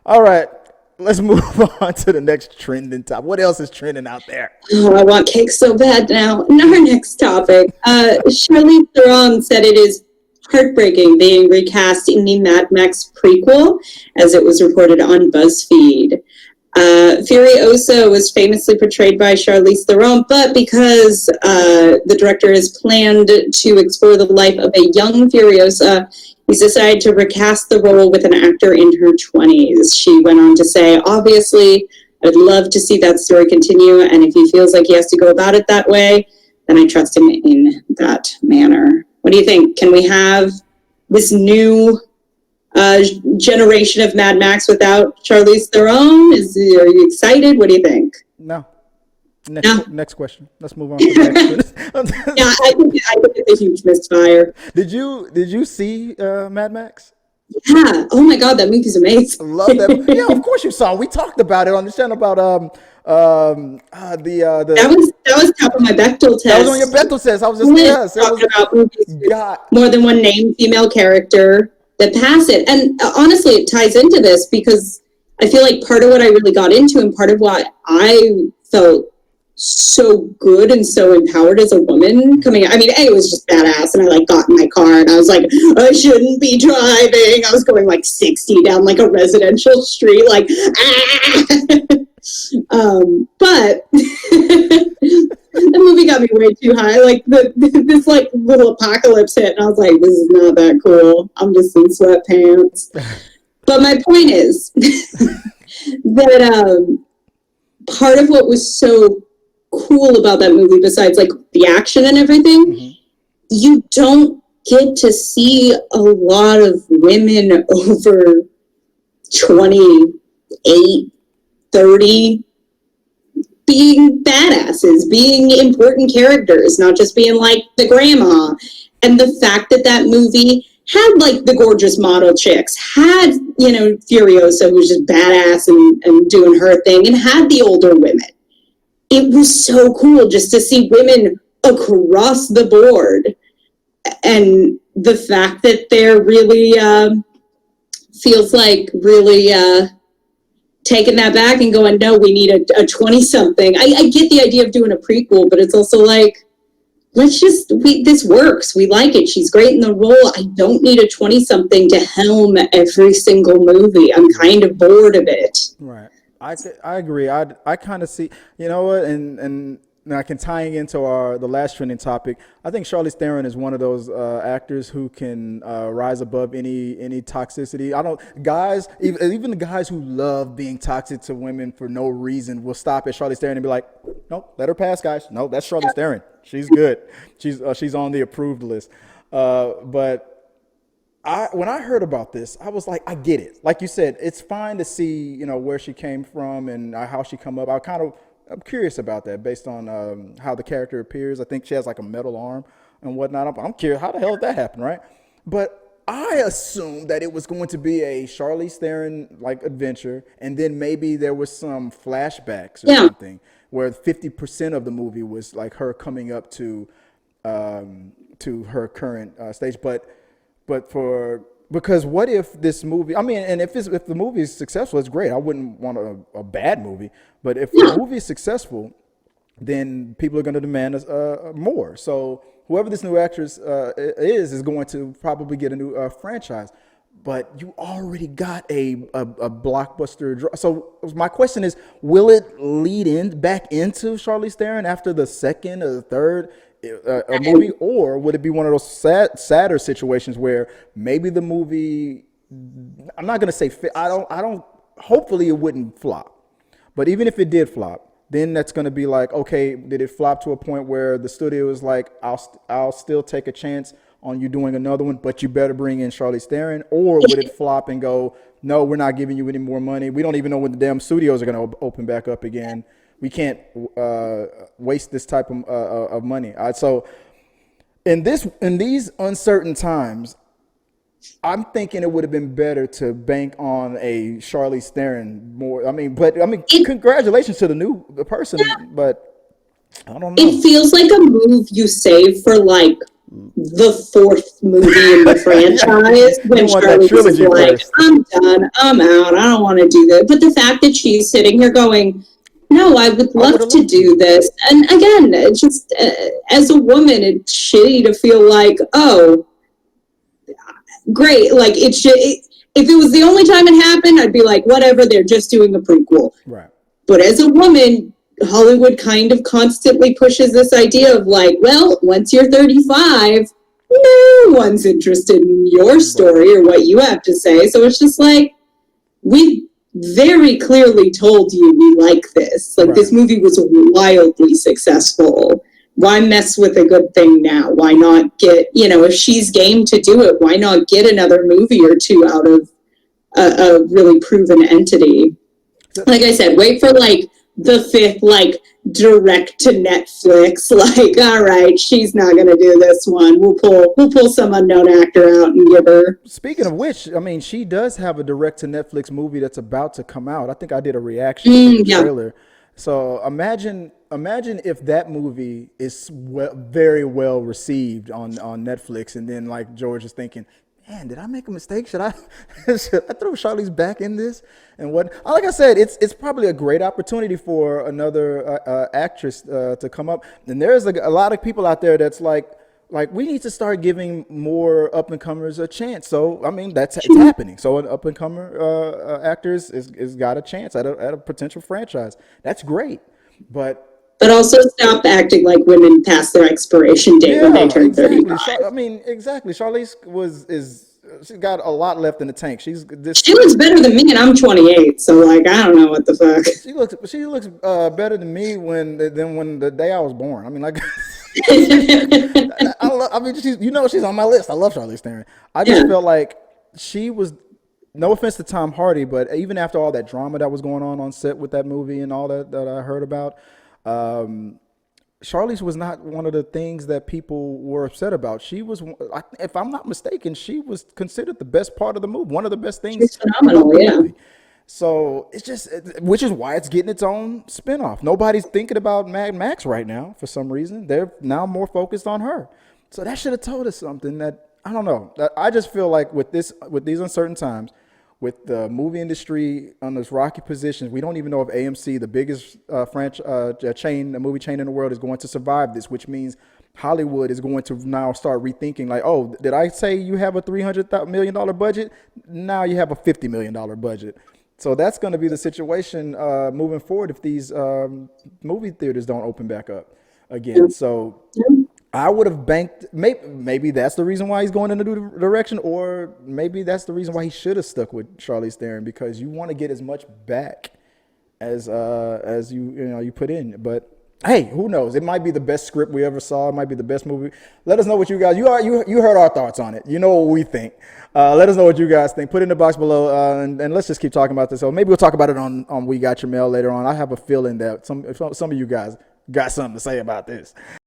All right, let's move on to the next trending topic. What else is trending out there? Oh, I want cake so bad now. And our next topic. Charlize Theron said it is heartbreaking being recast in the Mad Max prequel, as it was reported on BuzzFeed. Furiosa was famously portrayed by Charlize Theron, but because the director has planned to explore the life of a young Furiosa, he's decided to recast the role with an actor in her 20s. She went on to say, obviously, I'd love to see that story continue, and if he feels like he has to go about it that way, then I trust him in that manner. What do you think? Can we have this new generation of Mad Max without Charlize Theron? Are you excited? What do you think? No. Next question. Let's move on to the next one. Yeah, I think it's a huge misfire. Did you see Mad Max? Yeah. Oh my God, that movie's amazing. I love that. Yeah, of course you saw. We talked about it on the channel about that was top of my Bechdel test. That was on your Bechdel test. I was just talking about movies with more than one named female character that pass it. And honestly, it ties into this because I feel like part of what I really got into and part of why I felt so good and so empowered as a woman coming out. I mean, it was just badass, and I got in my car and I was like, I shouldn't be driving. I was going 60 down a residential street, but the movie got me way too high. This little apocalypse hit, and I was like, this is not that cool. I'm just in sweatpants. But my point is that part of what was so cool about that movie, besides the action and everything, mm-hmm. you don't get to see a lot of women over 28, 30 being badasses, being important characters, not just being the grandma. And the fact that movie had the gorgeous model chicks, had Furiosa, who was just badass and doing her thing, and had the older women. It was so cool just to see women across the board, and the fact that they're really feels really taking that back and going, no, we need a 20-something. I get the idea of doing a prequel, but it's also this works. We like it. She's great in the role. I don't need a 20-something to helm every single movie. I'm kind of bored of it. Right. I agree. I kind of see, you know what, and I can tying into the last trending topic. I think Charlize Theron is one of those actors who can rise above any toxicity. Even the guys who love being toxic to women for no reason will stop at Charlize Theron and be like, nope, let her pass, guys. No, that's Charlize Theron. She's good. She's on the approved list. But when I heard about this, I was like, I get it. Like you said, it's fine to see, where she came from and how she come up. I'm curious about that based on how the character appears. I think she has a metal arm and whatnot. I'm curious, how the hell did that happen, right? But I assumed that it was going to be a Charlize Theron adventure, and then maybe there was some flashbacks or something where 50% of the movie was her coming up to her current stage. Because what if this movie, and if the movie is successful, it's great. I wouldn't want a bad movie. But if the movie is successful, then people are going to demand more. So whoever this new actress is going to probably get a new franchise. But you already got a blockbuster draw. So my question is, will it lead back into Charlize Theron after the second or the third a movie, or would it be one of those sadder situations where maybe the movie, I'm not going to say, hopefully it wouldn't flop, but even if it did flop, then that's going to be okay, did it flop to a point where the studio is I'll still take a chance on you doing another one, but you better bring in Charlize Theron? Or would it flop and go, no, we're not giving you any more money. We don't even know when the damn studios are going to open back up again. We can't waste this type of money. So in these uncertain times, I'm thinking it would have been better to bank on a Charlize Theron more. Congratulations to the person, but I don't know. It feels like a move you save for the fourth movie in the franchise when Charlize is like, first. I'm done, I'm out, I don't want to do this. But the fact that she's sitting here going, no, I would love to do this. And again, just as a woman, it's shitty to feel like, oh, great. Like, it should. If it was the only time it happened, I'd be like, whatever, they're just doing a prequel. Right. But as a woman, Hollywood kind of constantly pushes this idea of like, well, once you're 35, no one's interested in your story or what you have to say. So it's just like, we very clearly told you we like this. Like, this movie was wildly successful. Why mess with a good thing now? Why not get, if she's game to do it, why not get another movie or two out of a really proven entity? Like I said, wait for like the fifth, like, direct to Netflix. Like, all right, she's not gonna do this one. We'll pull some unknown actor out and give her. Speaking of which, I mean, she does have a direct to Netflix movie that's about to come out. I think I did a reaction to the trailer. So imagine if that movie is very well received on Netflix, and then like George is thinking, man, did I make a mistake? Should I throw Charlize back in this? And what? Like I said, it's probably a great opportunity for another actress to come up. And there's a lot of people out there that's like we need to start giving more up and comers a chance. So I mean, it's happening. So an up and comer actor is got a chance at a potential franchise. That's great, but also stop acting like women past their expiration date when they turn 35. I mean, exactly. Charlize she's got a lot left in the tank. She looks better than me, and I'm 28. So like, I don't know what the fuck. She looks better than me than when the day I was born. I mean, like, she's on my list. I love Charlize Theron. I just felt like she was. No offense to Tom Hardy, but even after all that drama that was going on set with that movie and all that I heard about. Charlize was not one of the things that people were upset about. She was, if I'm not mistaken, she was considered the best part of the movie, one of the best things. She's phenomenal, yeah. Movie. So it's just, which is why it's getting its own spinoff. Nobody's thinking about Mad Max right now for some reason. They're now more focused on her. So that should have told us something that, I don't know. I just feel like with these uncertain times, with the movie industry on this rocky positions, we don't even know if AMC, the biggest movie chain in the world, is going to survive this, which means Hollywood is going to now start rethinking like, oh, did I say you have a $300 million budget? Now you have a $50 million budget. So that's going to be the situation moving forward if these movie theaters don't open back up again. So I would have banked, maybe that's the reason why he's going in a new direction, or maybe that's the reason why he should have stuck with Charlize Theron, because you want to get as much back as you put in. But hey, who knows? It might be the best script we ever saw. It might be the best movie. Let us know what you guys, you heard our thoughts on it. You know what we think. Let us know what you guys think. Put it in the box below, and let's just keep talking about this. So maybe we'll talk about it on We Got Your Mail later on. I have a feeling that some of you guys got something to say about this.